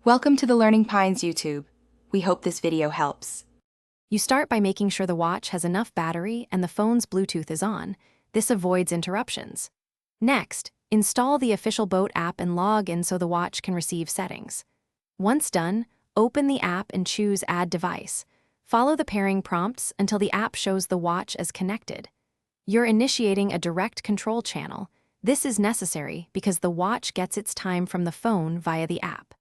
Welcome to the Learning Pines YouTube. We hope this video helps. You start by making sure the watch has enough battery and the phone's Bluetooth is on. This avoids interruptions. Next, install the official Boat app and log in so the watch can receive settings. Once done, open the app and choose Add Device. Follow the pairing prompts until the app shows the watch as connected. You're initiating a direct control channel. This is necessary because the watch gets its time from the phone via the app.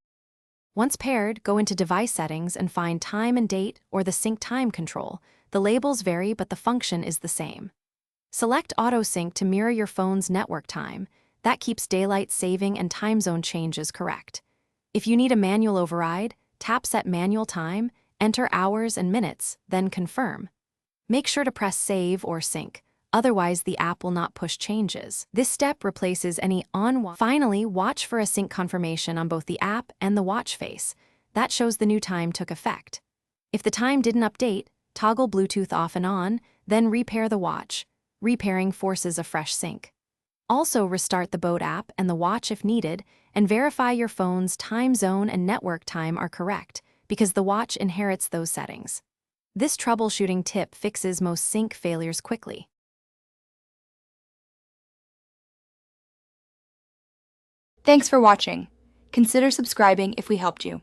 Once paired, go into Device Settings and find Time and Date or the Sync Time control. The labels vary, but the function is the same. Select Auto Sync to mirror your phone's network time. That keeps daylight saving and time zone changes correct. If you need a manual override, tap Set Manual Time, enter hours and minutes, then confirm. Make sure to press Save or Sync. Otherwise, the app will not push changes. This step replaces any on-watch. Finally, watch for a sync confirmation on both the app and the watch face. That shows the new time took effect. If the time didn't update, toggle Bluetooth off and on, then repair the watch. Repairing forces a fresh sync. Also, restart the Boat app and the watch if needed, and verify your phone's time zone and network time are correct, because the watch inherits those settings. This troubleshooting tip fixes most sync failures quickly. Thanks for watching. Consider subscribing if we helped you.